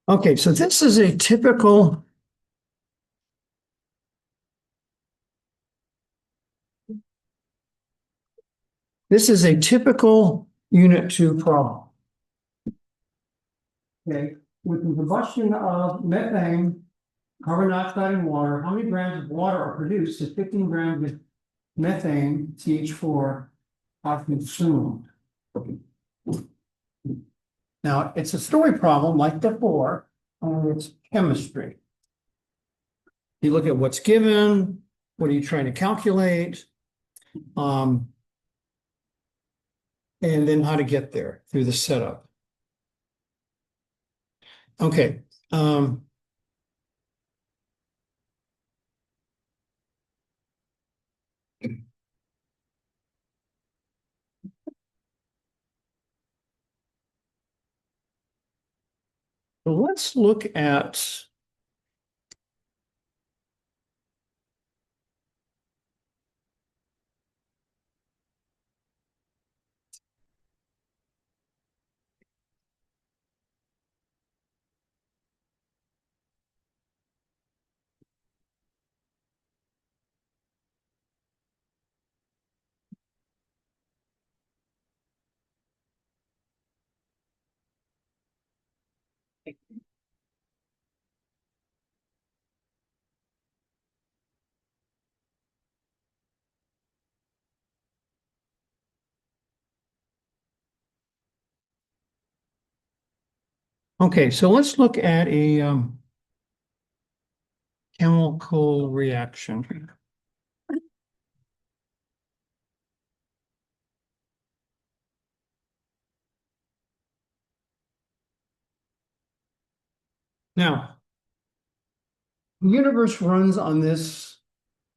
Okay, so this is a typical unit 2 problem. Okay, with the combustion of methane, carbon dioxide, and water, how many grams of water are produced if 15 grams of methane, CH4, are consumed? Now, it's a story problem like before, only it's chemistry. You look at what's given, what are you trying to calculate, and then how to get there through the setup. Okay. Let's look at okay, so let's look at a chemical reaction. Now, the universe runs on this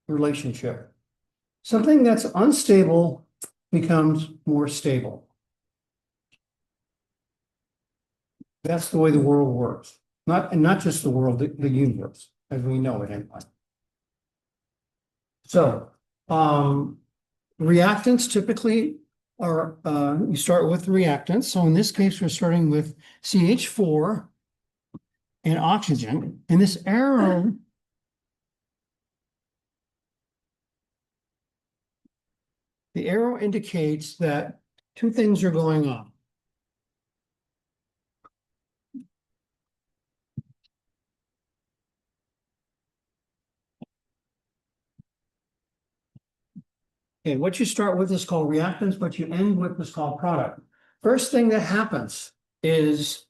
relationship. Something that's unstable becomes more stable. That's the way the world works. Not just the world, the universe, as we know it anyway. So, reactants typically are, you start with reactants. So in this case, we're starting with CH4 and oxygen. And this arrow the arrow indicates that two things are going on. Okay, what you start with is called reactants, what you end with is called product. First thing that happens is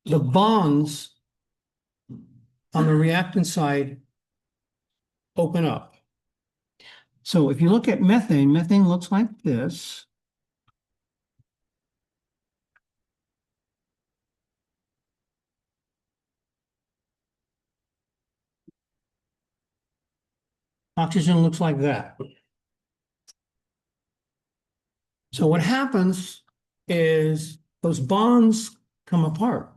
the bonds on the reactant side open up. So if you look at methane, methane looks like this. Oxygen looks like that. So what happens is those bonds come apart.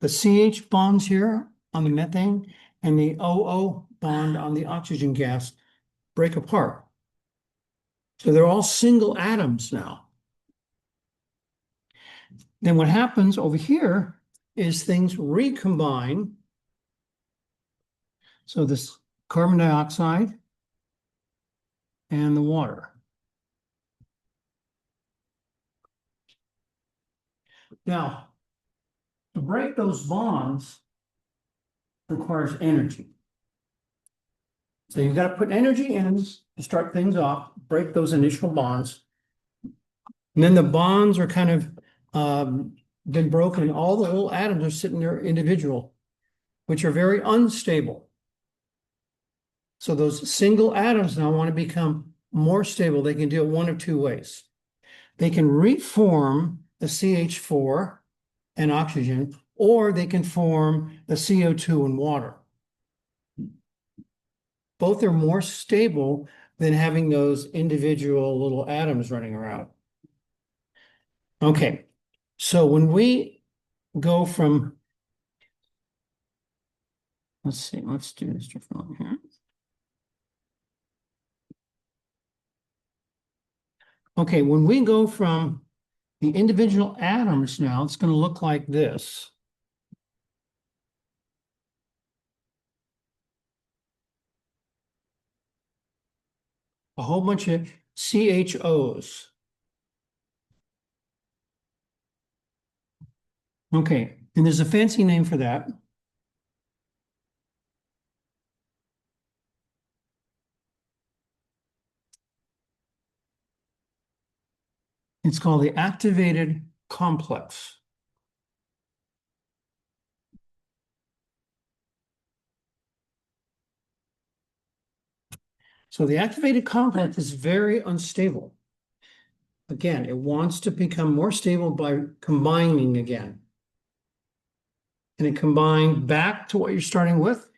The CH bonds here on the methane and the OO bond on the oxygen gas break apart. So they're all single atoms now. Then what happens over here is things recombine. So this carbon dioxide and the water. Now, to break those bonds requires energy. So you've got to put energy in to start things off, break those initial bonds. And then the bonds are kind of been broken. All the little atoms are sitting there individual, which are very unstable. So those single atoms now want to become more stable. They can do it one of two ways. They can reform the CH4 and oxygen, or they can form the CO2 and water. Both are more stable than having those individual little atoms running around. Okay, so when we go from, let's see, let's do this differently here. Okay, when we go from the individual atoms now, it's going to look like this. a whole bunch of CHOs. Okay, and there's a fancy name for that. It's called the activated complex. So the activated complex is very unstable. Again, it wants to become more stable by combining again. And it combined back to what you're starting with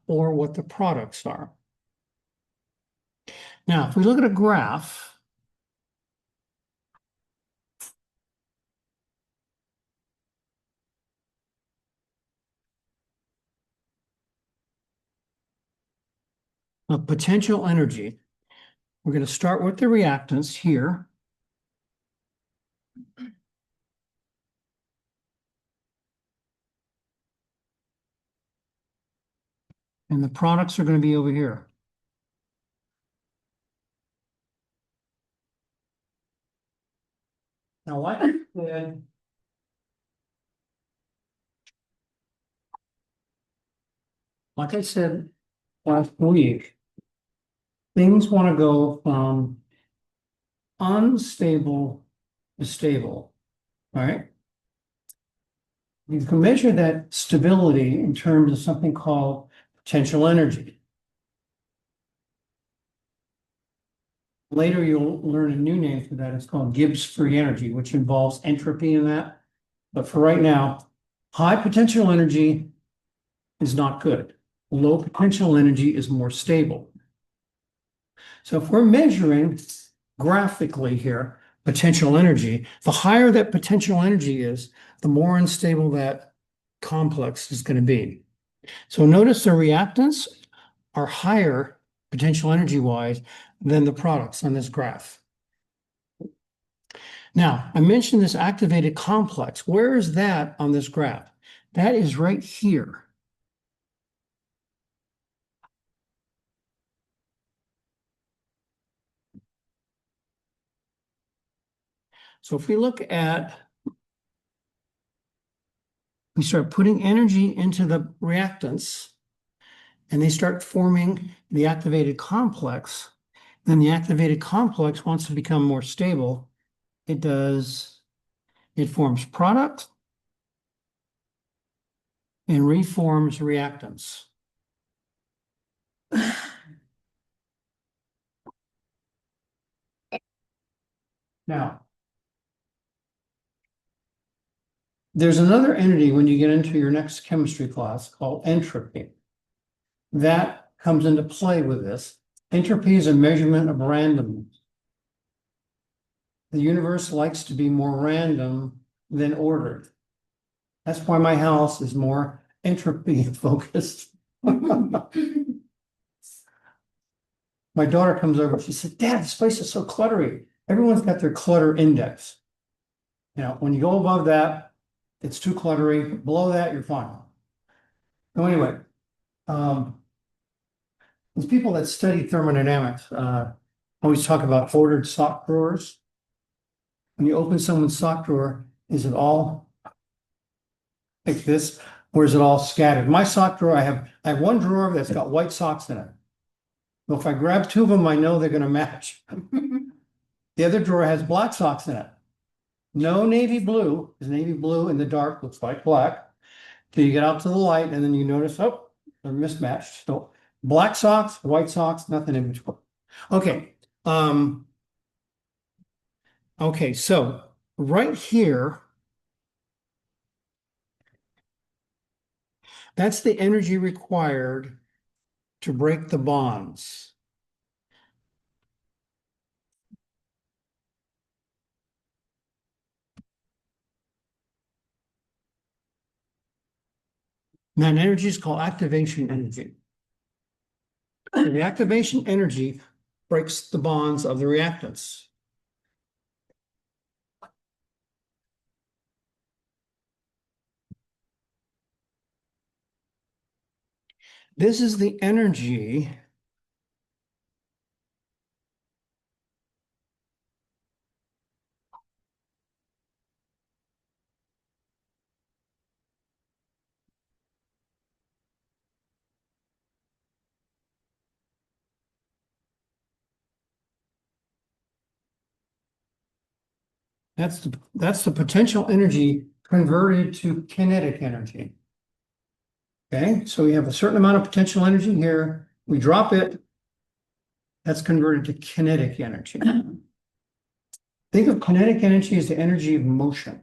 or what the products are. Now, if we look at a graph, of potential energy, we're going to start with the reactants here. And the products are going to be over here. Now, like I said last week, things want to go from unstable to stable, right? You can measure that stability in terms of something called potential energy. Later, you'll learn a new name for that. It's called Gibbs free energy, which involves entropy in that. But for right now, high potential energy is not good. Low potential energy is more stable. So if we're measuring graphically here, potential energy, the higher that potential energy is, the more unstable that complex is going to be. So notice the reactants are higher potential energy wise than the products on this graph. Now, I mentioned this activated complex. Where is that on this graph? That is right here. So if we look at, we start putting energy into the reactants and they start forming the activated complex, then the activated complex wants to become more stable. It forms product and reforms reactants. Now, there's another entity when you get into your next chemistry class called entropy. That comes into play with this. Entropy is a measurement of randomness. The universe likes to be more random than ordered. That's why my house is more entropy focused. My daughter comes over, she said, Dad, this place is so cluttery. Everyone's got their clutter index. You know, when you go above that, it's too cluttery. Below that, you're fine. So anyway, these people that study thermodynamics always talk about ordered sock drawers. When you open someone's sock drawer, is it all like this, or is it all scattered? My sock drawer, I have one drawer that's got white socks in it. Well, if I grab two of them, I know they're going to match. The other drawer has black socks in it. No navy blue, because navy blue in the dark looks like black. Till you get out to the light, and then you notice, oh, they're mismatched. So black socks, white socks, nothing in between. Okay. Okay, so right here, that's the energy required to break the bonds. And that energy is called activation energy. And the activation energy breaks the bonds of the reactants. This is the energy That's the potential energy converted to kinetic energy. Okay, so we have a certain amount of potential energy here. We drop it. That's converted to kinetic energy. Think of kinetic energy as the energy of motion.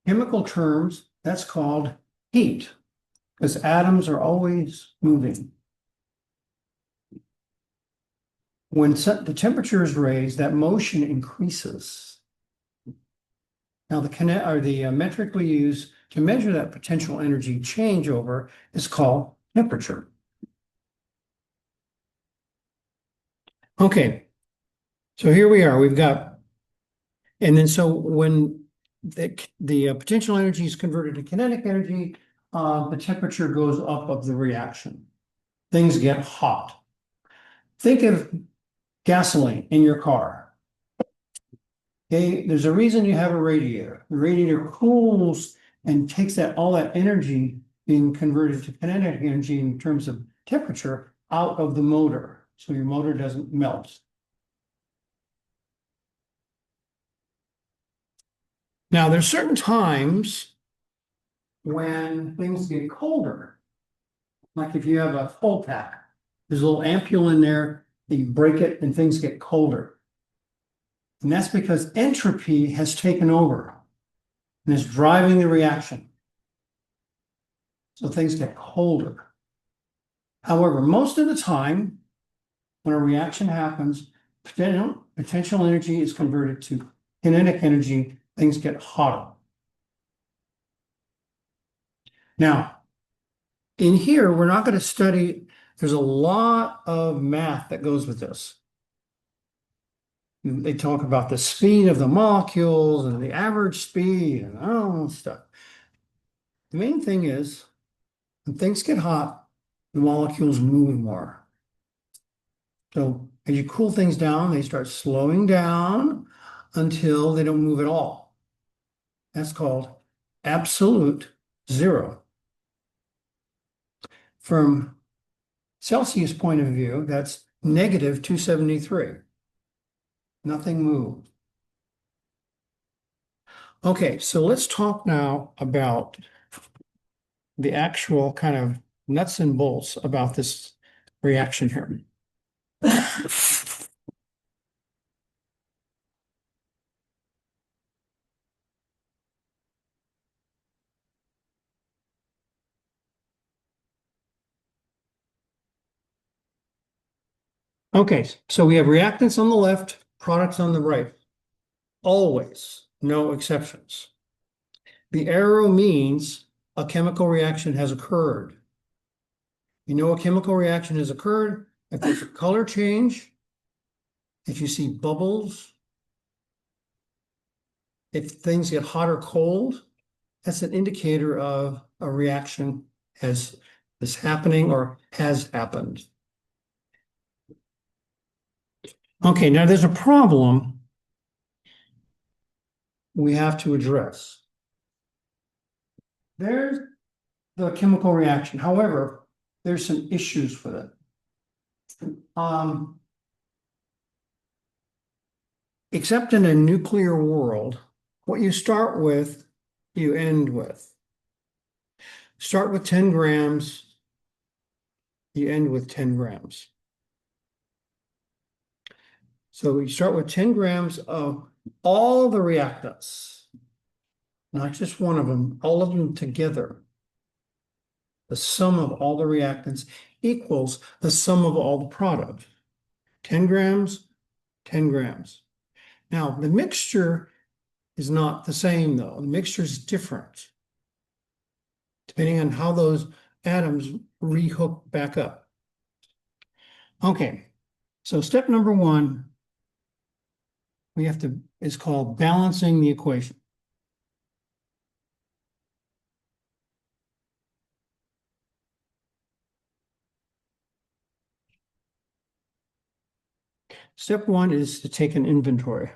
Chemical terms, that's called heat, because atoms are always moving. When the temperature is raised, that motion increases. Now, the metric we use to measure that potential energy changeover is called temperature. Okay, so here we are. And then so when the potential energy is converted to kinetic energy, the temperature goes up of the reaction. Things get hot. Think of gasoline in your car. Okay, there's a reason you have a radiator. The radiator cools and takes all that energy being converted to kinetic energy in terms of temperature out of the motor, so your motor doesn't melt. Now, there's certain times when things get colder. Like if you have a full pack, there's a little ampule in there, you break it and things get colder. And that's because entropy has taken over and is driving the reaction. So things get colder. However, most of the time, when a reaction happens, potential energy is converted to kinetic energy, things get hotter. Now, in here, we're not going to study, there's a lot of math that goes with this. They talk about the speed of the molecules and the average speed and all that stuff. The main thing is, when things get hot, the molecules move more. So as you cool things down, they start slowing down until they don't move at all. That's called absolute zero. From Celsius point of view, that's negative 273. Nothing moved. Okay, so let's talk now about the actual kind of nuts and bolts about this reaction here. Okay, so we have reactants on the left, products on the right. Always, no exceptions. The arrow means a chemical reaction has occurred. You know a chemical reaction has occurred if there's a color change, if you see bubbles, if things get hot or cold, that's an indicator of a reaction is happening or has happened. Okay, now there's a problem we have to address. There's the chemical reaction. However, there's some issues with it. Except in a nuclear world, what you start with, you end with. Start with 10 grams, you end with 10 grams. So we start with 10 grams of all the reactants, not just one of them, all of them together. The sum of all the reactants equals the sum of all the product. 10 grams, 10 grams. Now, the mixture is not the same, though. The mixture is different, depending on how those atoms rehook back up. Okay, so step number one, is called balancing the equation. Step one is to take an inventory.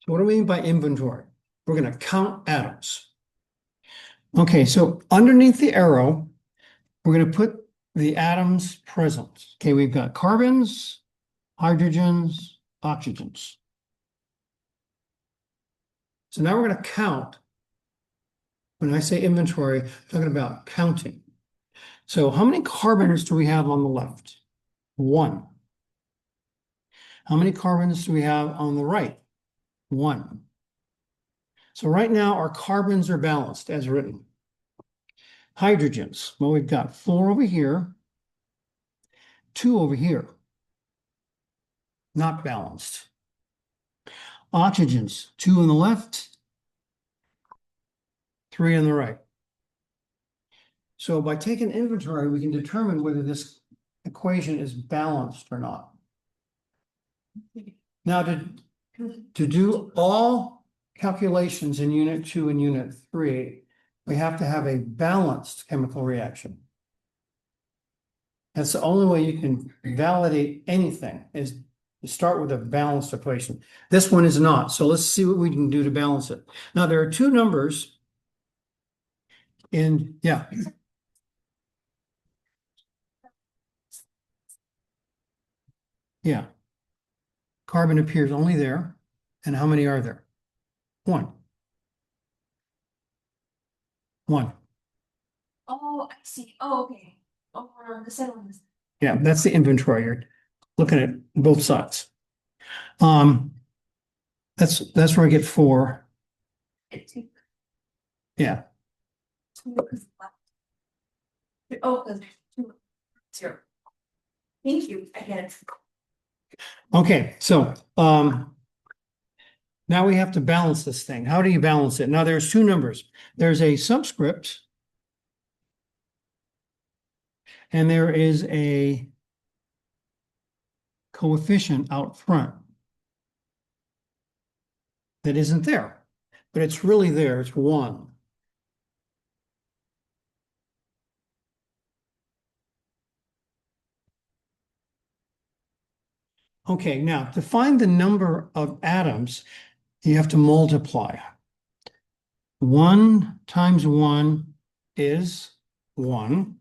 So what do we mean by inventory? We're going to count atoms. Okay, so underneath the arrow, we're going to put the atoms present. Okay, we've got carbons, hydrogens, oxygens. So now we're going to count. When I say inventory, I'm talking about counting. So how many carbons do we have on the left? 1. How many carbons do we have on the right? 1. So right now our carbons are balanced as written. Hydrogens, well, we've got 4 over here, 2 over here. Not balanced. Oxygens, 2 on the left, 3 on the right. So by taking inventory, we can determine whether this equation is balanced or not. Now, to do all calculations in Unit 2 and Unit 3, we have to have a balanced chemical reaction. That's the only way you can validate anything, is to start with a balanced equation. This one is not, so let's see what we can do to balance it. Now, there are 2 numbers in, yeah. Yeah. Carbon appears only there. And how many are there? 1. 1. Oh, I see. Oh, okay. Oh, the second one is. Yeah, that's the inventory. You're looking at both sides. That's where I get 4. Two, Yeah. because left. Oh, because there's 2. 0. Thank you. I get it. Okay, so now we have to balance this thing. How do you balance it? Now there's 2 numbers. There's a subscript and there is a coefficient out front that isn't there, but it's really there. It's 1. Okay, now to find the number of atoms, you have to multiply. 1 times 1 is 1.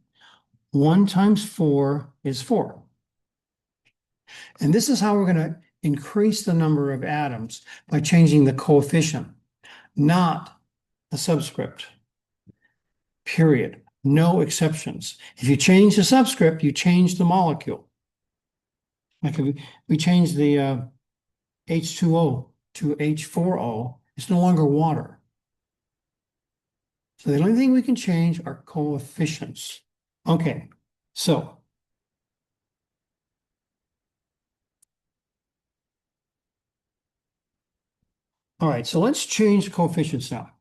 1 times 4 is 4. And this is how we're going to increase the number of atoms, by changing the coefficient, not the subscript. Period. No exceptions. If you change the subscript, you change the molecule. Like if we change the H2O to H4O, it's no longer water. So the only thing we can change are coefficients. Okay, so all right, so let's change coefficients now.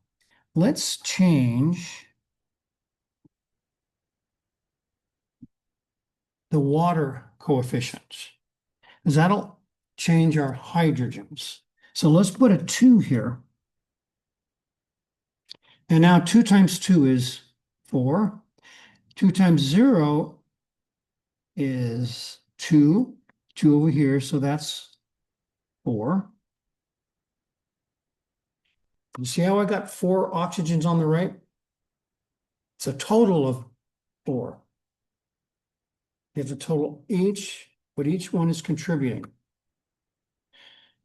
Let's change the water coefficients, because that'll change our hydrogens. So let's put a 2 here. And now 2 times 2 is 4. 2 times 0 is 2. 2 over here, so that's 4. You see how I got 4 oxygens on the right? It's a total of 4. You have to total what each one is contributing.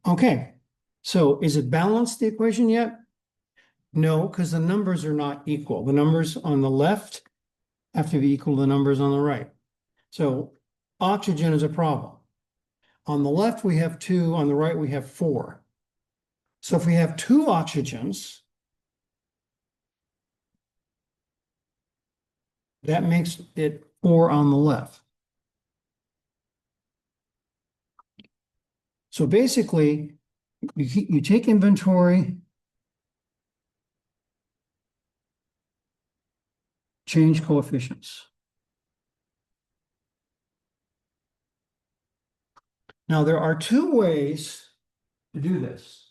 Okay, so is it balanced, the equation, yet? No, because the numbers are not equal. The numbers on the left have to be equal to the numbers on the right. So oxygen is a problem. On the left, we have 2. On the right, we have 4. So if we have 2 oxygens, that makes it 4 on the left. So basically, you take inventory, change coefficients. Now, there are 2 ways to do this.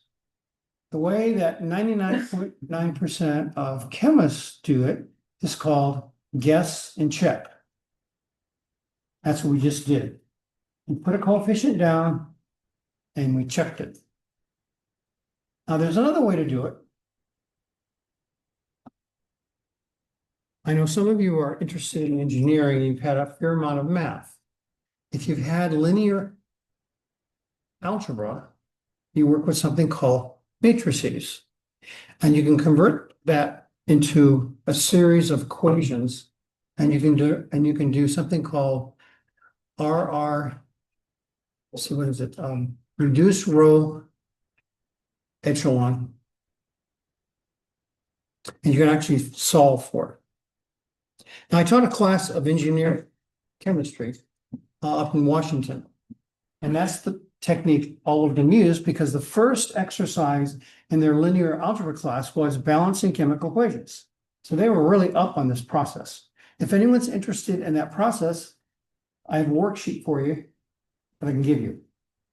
The way that 99.9% of chemists do it is called guess and check. That's what we just did. We put a coefficient down and we checked it. Now, there's another way to do it. I know some of you are interested in engineering, you've had a fair amount of math. If you've had linear algebra, you work with something called matrices. And you can convert that into a series of equations. And you can do something called RR, let's see, what is it? Reduced row echelon. And you can actually solve for it. Now, I taught a class of engineering chemistry up in Washington. And that's the technique all of them use because the first exercise in their linear algebra class was balancing chemical equations. So they were really up on this process. If anyone's interested in that process, I have a worksheet for you that I can give you.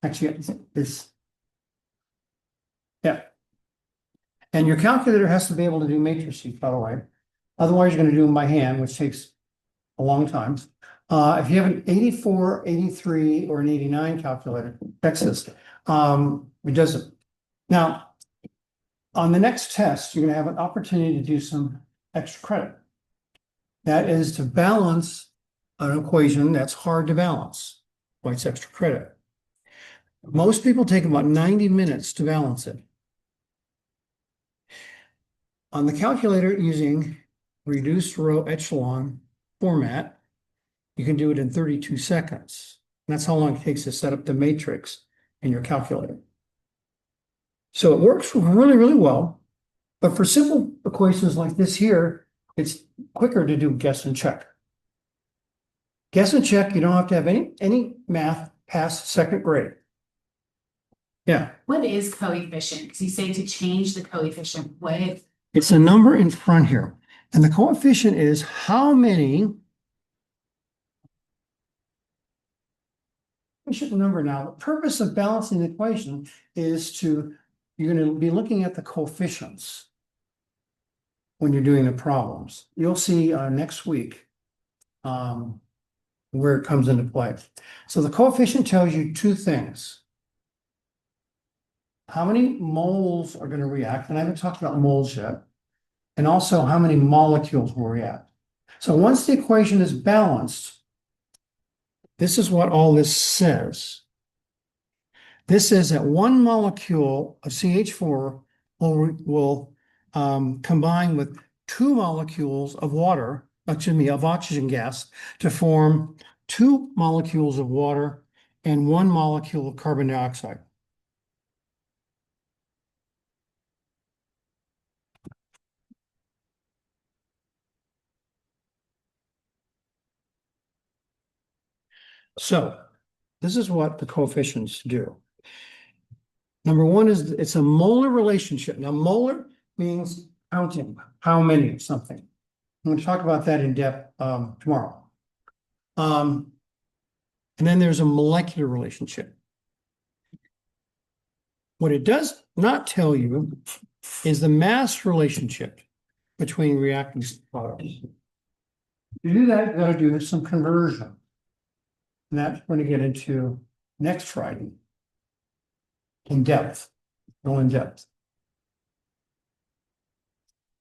Actually, it's yeah. And your calculator has to be able to do matrices, by the way. Otherwise, you're going to do them by hand, which takes a long time. If you have an 84, 83, or an 89 calculator, Texas, it doesn't. Now, on the next test, you're going to have an opportunity to do some extra credit. That is to balance an equation that's hard to balance. Why it's extra credit. Most people take about 90 minutes to balance it. On the calculator using reduced row echelon format, you can do it in 32 seconds. That's how long it takes to set up the matrix in your calculator. So it works really, really well. But for simple equations like this here, it's quicker to do guess and check. Guess and check, you don't have to have any math past second grade. Yeah. What is coefficient? Because you say to change the coefficient, what? It's a number in front here. And the coefficient is how many. We should remember now, the purpose of balancing the equation is you're going to be looking at the coefficients when you're doing the problems. You'll see next week where it comes into play. So the coefficient tells you two things. How many moles are going to react? And I haven't talked about moles yet. And also how many molecules will react. So once the equation is balanced, this is what all this says. This says that one molecule of CH4 will combine with two molecules of water, of oxygen gas, to form two molecules of water and one molecule of carbon dioxide. So this is what the coefficients do. Number one is it's a molar relationship. Now, molar means counting, how many of something. I'm going to talk about that in depth tomorrow. And then there's a molecular relationship. What it does not tell you is the mass relationship between reacting products. To do that, you've got to do some conversion. And that's going to get into next Friday. In depth, go in depth.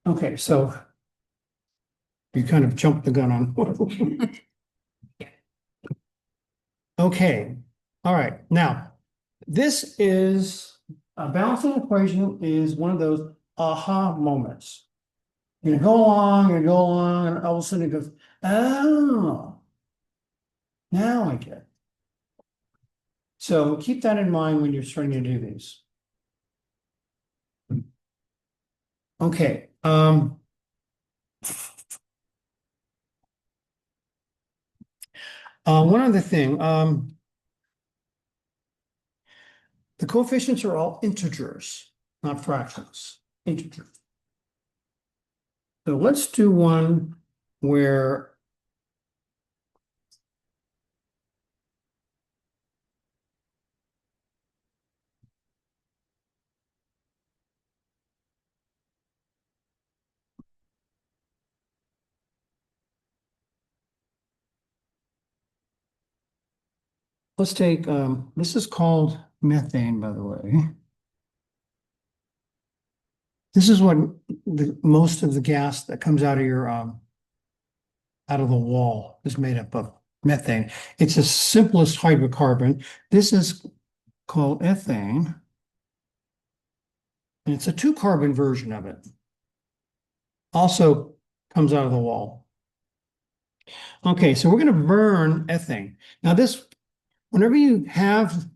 Okay, so you kind of jumped the gun on. Okay, all right. Now, this is a balancing equation is one of those aha moments. You go along and go along, and all of a sudden it goes, oh, now I get it. So keep that in mind when you're starting to do these. Okay. One other thing, the coefficients are all integers, not fractions, integers. So let's do one where let's take, this is called methane, by the way. This is what most of the gas that comes out of your out of the wall is made up of methane. It's the simplest hydrocarbon. This is called ethane. And it's a 2-carbon version of it. Also comes out of the wall. Okay, so we're going to burn ethane. Now this, whenever you have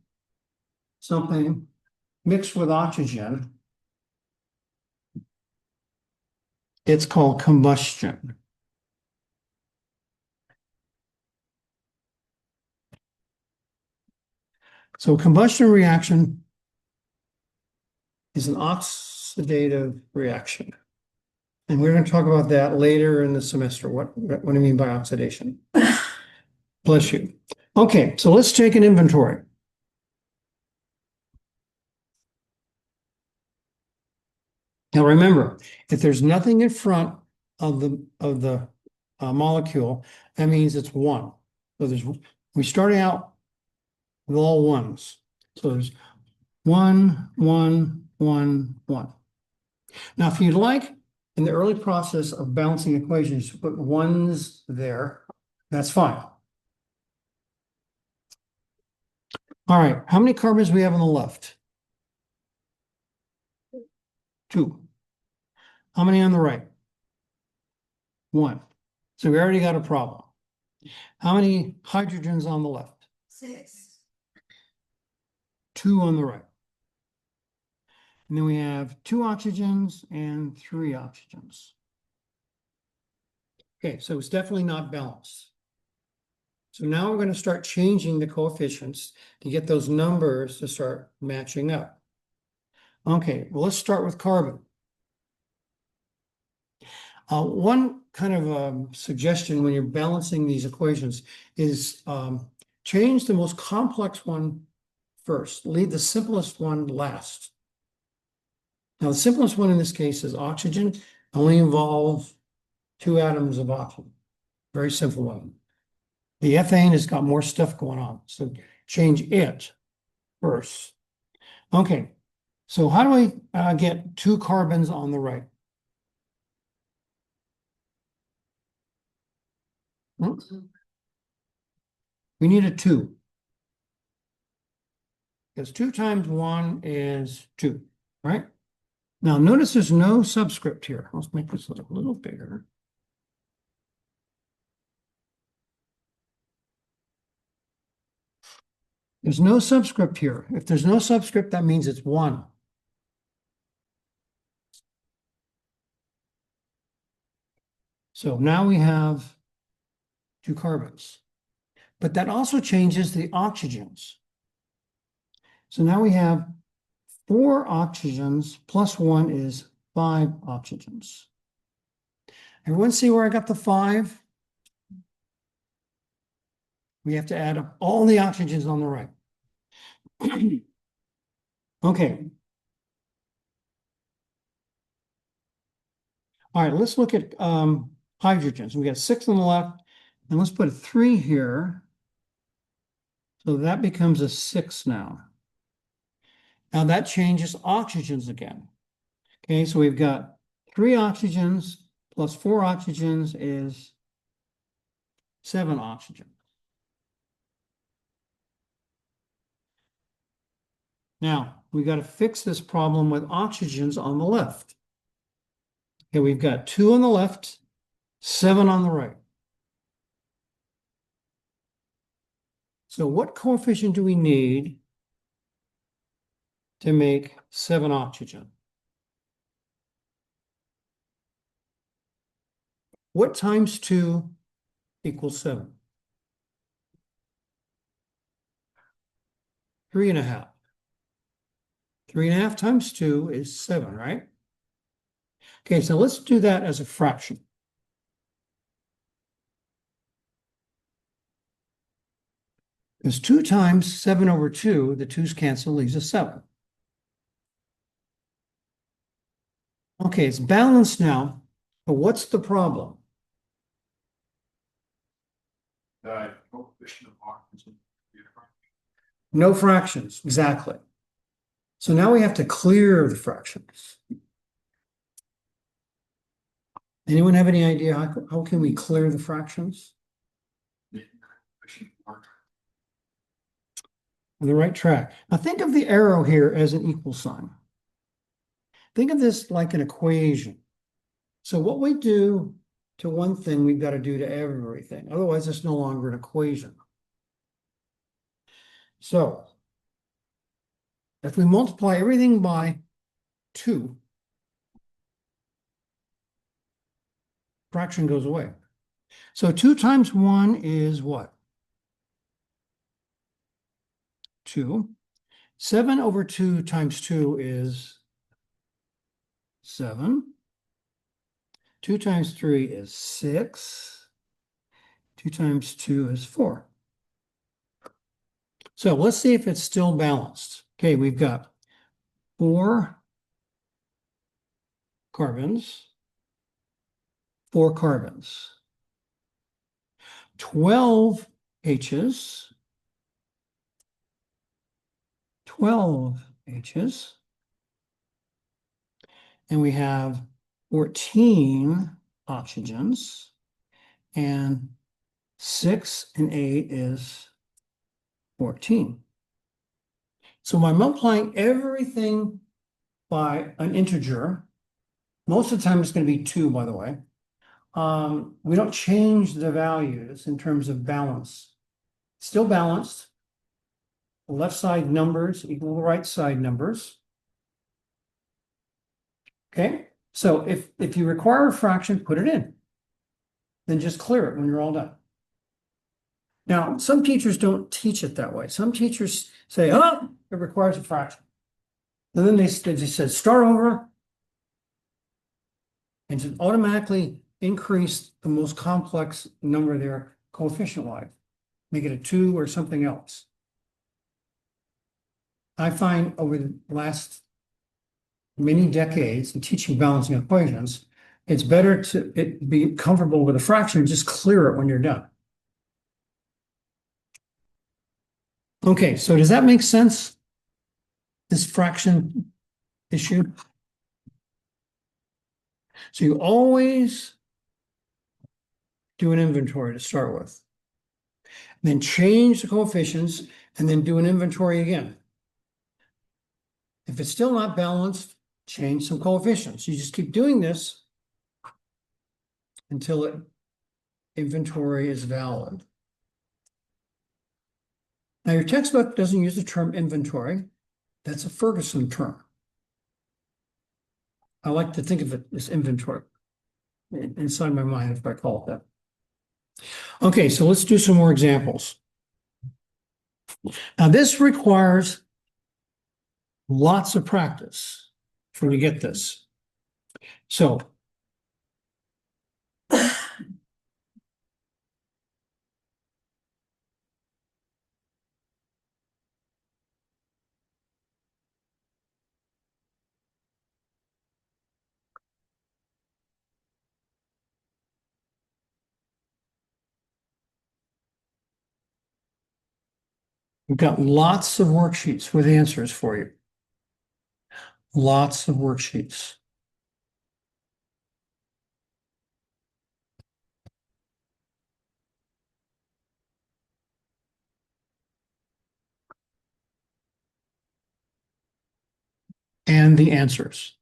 something mixed with oxygen, it's called combustion. So combustion reaction is an oxidative reaction. And we're going to talk about that later in the semester. What do you mean by oxidation? Bless you. Okay, so let's take an inventory. Now remember, if there's nothing in front of the molecule, that means it's 1. So we're starting out with all 1s. So there's 1, 1, 1, 1. Now, if you'd like, in the early process of balancing equations, to put 1s there, that's fine. All right, how many carbons do we have on the left? 2. How many on the right? 1. So we already got a problem. How many hydrogens on the left? 6. 2 on the right. And then we have 2 oxygens and 3 oxygens. Okay, so it's definitely not balanced. So now we're going to start changing the coefficients to get those numbers to start matching up. Okay, well, let's start with carbon. One kind of suggestion when you're balancing these equations is change the most complex one first, leave the simplest one last. Now, the simplest one in this case is oxygen, only involves 2 atoms of oxygen. Very simple one. The ethane has got more stuff going on, so change it first. Okay, so how do I get 2 carbons on the right? We need a 2. Because 2 times 1 is 2, right? Now notice there's no subscript here. Let's make this a little bigger. There's no subscript here. If there's no subscript, that means it's 1. So now we have 2 carbons. But that also changes the oxygens. So now we have 4 oxygens plus 1 is 5 oxygens. Everyone see where I got the 5? We have to add up all the oxygens on the right. Okay. All right, let's look at hydrogens. We got 6 on the left, and let's put a 3 here. So that becomes a 6 now. Now that changes oxygens again. Okay, so we've got 3 oxygens plus 4 oxygens is 7 oxygen. Now, we got to fix this problem with oxygens on the left. Okay, we've got 2 on the left, 7 on the right. So what coefficient do we need to make 7 oxygen? What times 2 equals 7? 3.5. 3.5 times 2 is 7, right? Okay, so let's do that as a fraction. Because 2 times 7 over 2, the 2's cancel, leaves us 7. Okay, it's balanced now, but what's the problem? No fractions, exactly. So now we have to clear the fractions. Anyone have any idea how can we clear the fractions? On the right track. Now think of the arrow here as an equal sign. Think of this like an equation. So what we do to one thing, we've got to do to everything. Otherwise, it's no longer an equation. So if we multiply everything by 2, fraction goes away. So 2 times 1 is what? 2. 7 over 2 times 2 is 7. 2 times 3 is 6. 2 times 2 is 4. So let's see if it's still balanced. Okay, we've got 4 carbons, 4 carbons, 12 H's, 12 H's, and we have 14 oxygens, and 6 and 8 is 14. So by multiplying everything by an integer, most of the time it's going to be 2, by the way, we don't change the values in terms of balance. Still balanced. The left side numbers equal the right side numbers. Okay, so if you require a fraction, put it in. Then just clear it when you're all done. Now, some teachers don't teach it that way. Some teachers say, oh, it requires a fraction. And then they just said, start over and just automatically increase the most complex number there coefficient-wise. Make it a 2 or something else. I find over the last many decades in teaching balancing equations, it's better to be comfortable with a fraction and just clear it when you're done. Okay, so does that make sense? This fraction issue? So you always do an inventory to start with. Then change the coefficients and then do an inventory again. If it's still not balanced, change some coefficients. You just keep doing this until inventory is valid. Now your textbook doesn't use the term inventory. That's a Ferguson term. I like to think of it as inventory inside my mind if I call it that. Okay, so let's do some more examples. Now this requires lots of practice for you to get this. So we've got lots of worksheets with answers for you. Lots of worksheets. And the answers.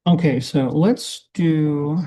Okay, so let's do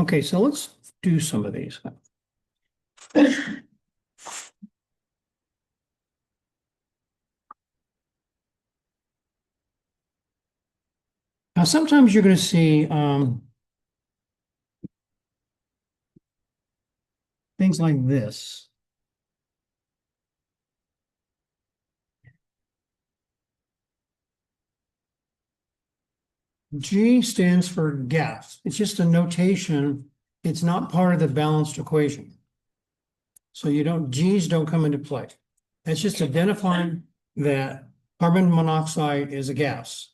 Okay, so let's do some of these. Now, sometimes you're going to see things like this. G stands for gas. It's just a notation. It's not part of the balanced equation. So G's don't come into play. That's just identifying that carbon monoxide is a gas.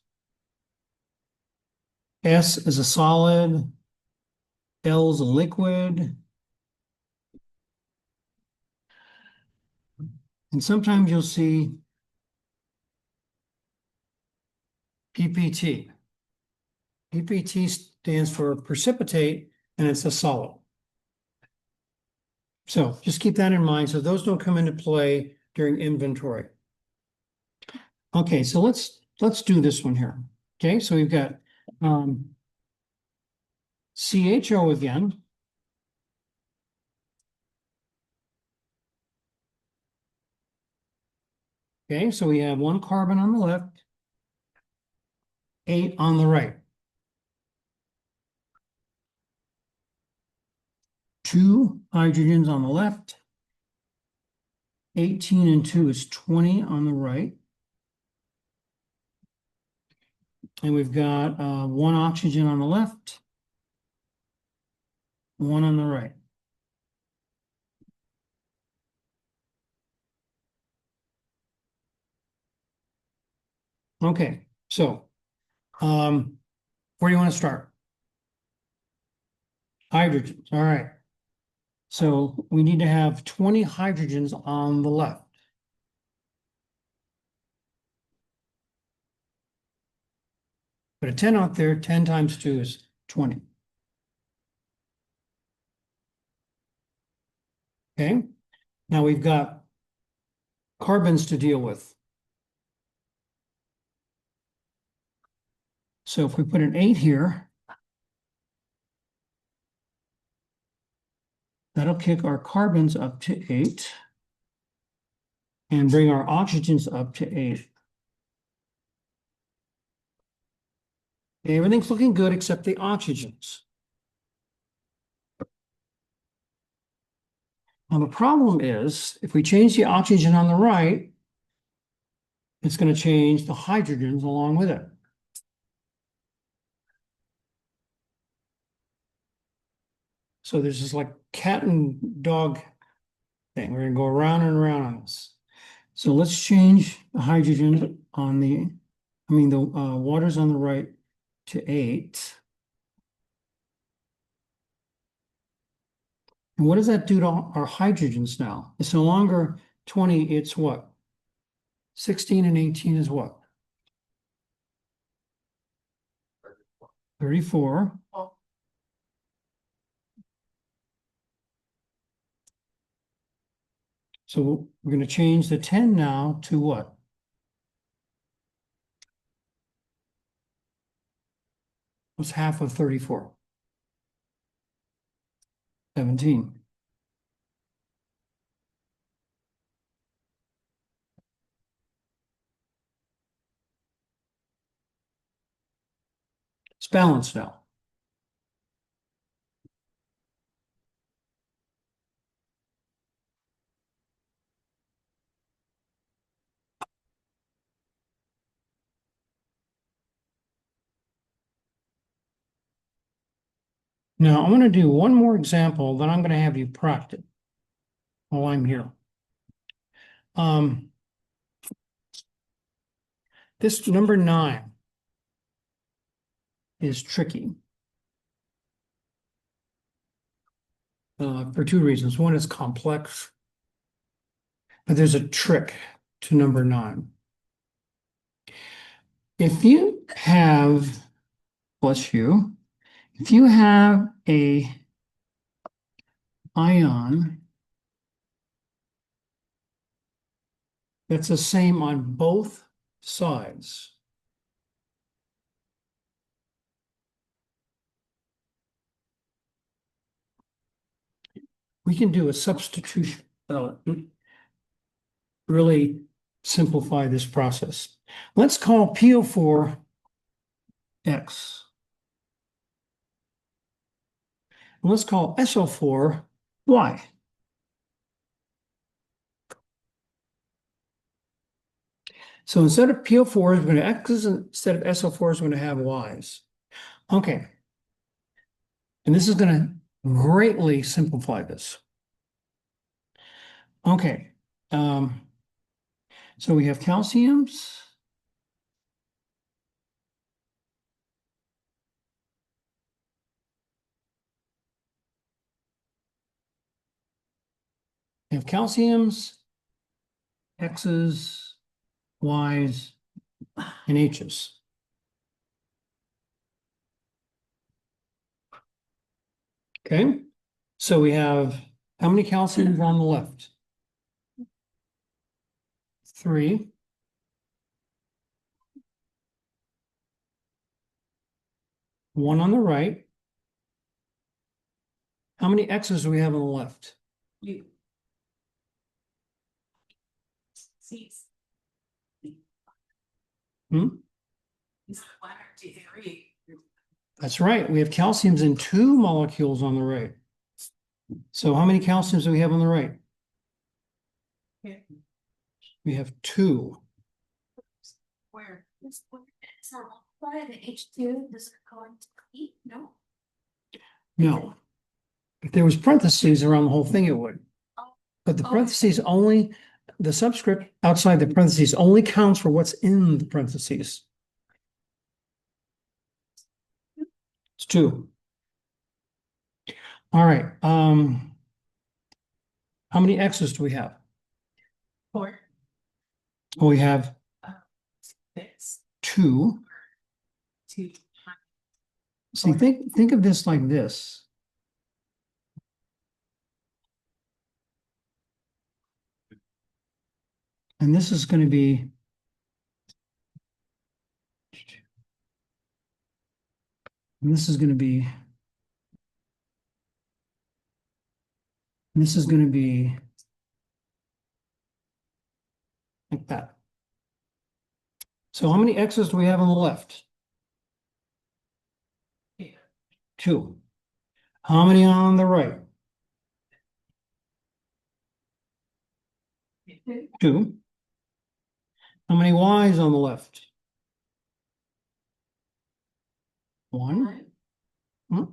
S is a solid. L is a liquid. And sometimes you'll see PPT. PPT stands for precipitate, and it's a solid. So just keep that in mind. So those don't come into play during inventory. Okay, so let's do this one here. Okay, so we've got CHO again. Okay, so we have 1 carbon on the left, 8 on the right. 2 hydrogens on the left. 18 and 2 is 20 on the right. And we've got 1 oxygen on the left, 1 on the right. Okay, so where do you want to start? Hydrogens, all right. So we need to have 20 hydrogens on the left. Put a 10 out there, 10 times 2 is 20. Okay, now we've got carbons to deal with. So if we put an 8 here, that'll kick our carbons up to 8 and bring our oxygens up to 8. Okay, everything's looking good except the oxygens. Now the problem is, if we change the oxygen on the right, it's going to change the hydrogens along with it. So there's this like cat and dog thing. We're going to go around and around on this. So let's change the hydrogen on the waters on the right to 8. And what does that do to our hydrogens now? It's no longer 20, it's what? 16 and 18 is what? 34. So we're going to change the 10 now to what? What's half of 34? 17. It's balanced now. Now I'm going to do one more example, then I'm going to have you practice while I'm here. This number 9 is tricky for 2 reasons. One is complex, but there's a trick to number 9. If you have, bless you, if you have a ion that's the same on both sides, we can do a substitution. Really simplify this process. Let's call PO4 X. And let's call SO4 Y. So instead of PO4 is going to X's, instead of SO4 is going to have Y's. Okay. And this is going to greatly simplify this. Okay. So we have calciums. We have calciums, X's, Y's, and H's. Okay. So we have how many calciums on the left? 3. One on the right. How many X's do we have on the left? You. C's. Hmm? Is it 1 or 2, 3? That's right. We have calciums in 2 molecules on the right. So how many calciums do we have on the right? Here. We have 2. Where? This one is not multiplied, the H2, does it go into E? No. No. If there was parentheses around the whole thing, it would. But the Okay. parentheses only, the subscript outside the parentheses only counts for what's in the parentheses. It's 2. All right. How many X's do we have? 4. Well, we have 6. 2. 2. See, think of this like this. And this is going to be and this is going to be like that. So how many X's do we have on the left? 2. How many on the right? 2. How many Y's on the left? 1. Hmm?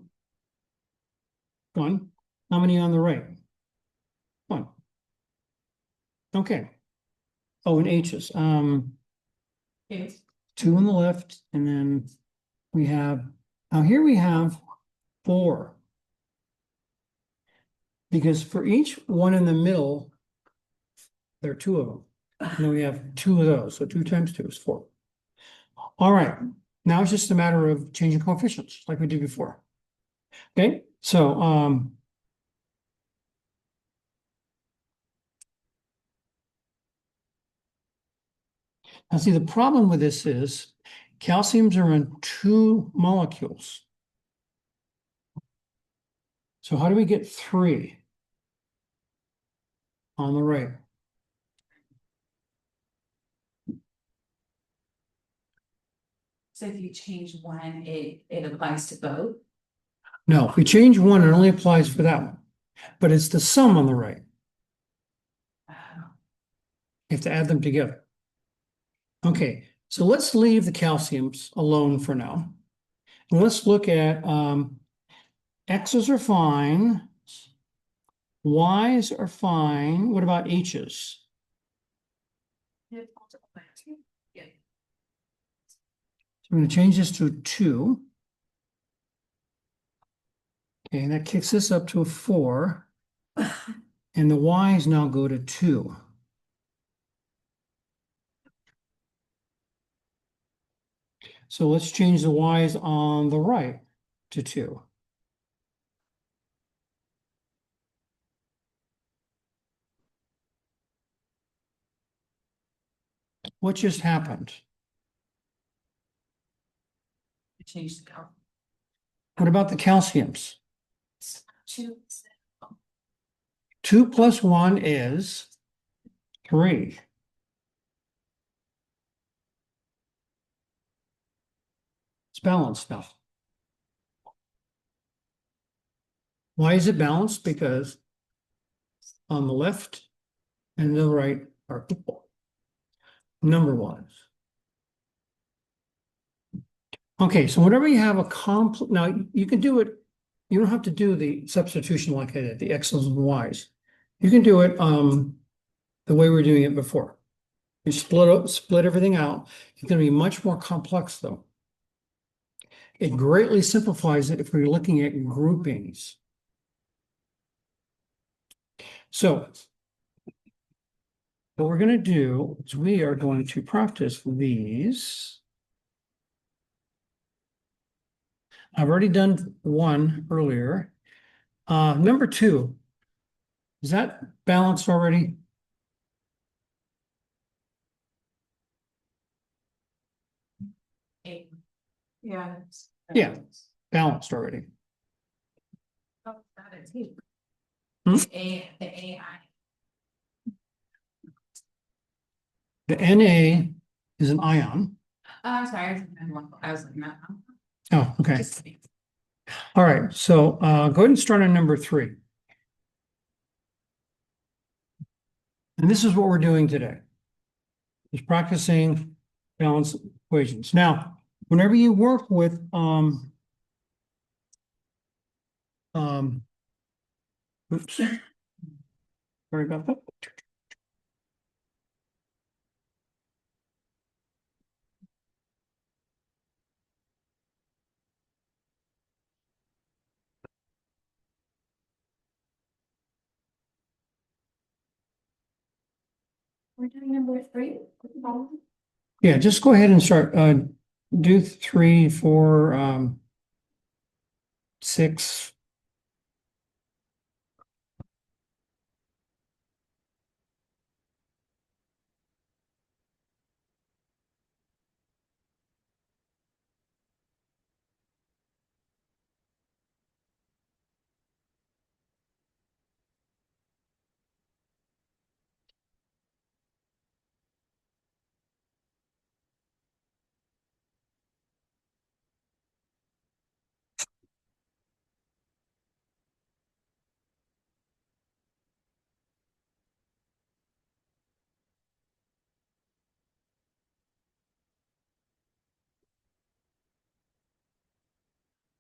1. How many on the right? 1. Okay. Oh, and H's. 2 on the left, and then we have, now here we have 4. Because for each one in the middle, there are 2 of them. And then we have 2 of those, so 2 times 2 is 4. All right, now it's just a matter of changing coefficients like we did before. Okay, so now see, the problem with this is calciums are in 2 molecules. So how do we get 3 on the right? So if you change 1, it applies to both. No, if we change 1, it only applies for that one, but it's the sum on the right. You have to add them together. Okay, so let's leave the calciums alone for now. And let's look at X's are fine. Y's are fine. What about H's? You multiply by 2. Yeah. So I'm going to change this to 2. Okay, and that kicks this up to a 4. And the Y's now go to 2. So let's change the Y's on the right to 2. What just happened? Change the color. What about the calciums? 2. 2 plus 1 is 3. It's balanced now. Why is it balanced? Because on the left and the right are equal, number-wise. Okay, so whenever you have a now you can do it, you don't have to do the substitution like I did, the X's and Y's. You can do it the way we were doing it before. You split everything out. It's going to be much more complex though. It greatly simplifies it if we're looking at groupings. So what we're going to do is we are going to practice these. I've already done one earlier. Number 2, is that balanced already? A. Yeah. Yeah. Balanced already. Oh, that is he. Hmm? The AI. The Na is an ion. I'm sorry, I was looking at. Oh, okay. Just kidding. All right. So go ahead and start on number 3. And this is what we're doing today. Is practicing balance equations. Now, whenever you work with oops, sorry about that. We're doing number 3. Yeah, just go ahead and start. Do 3, 4, 6.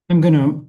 I'm gonna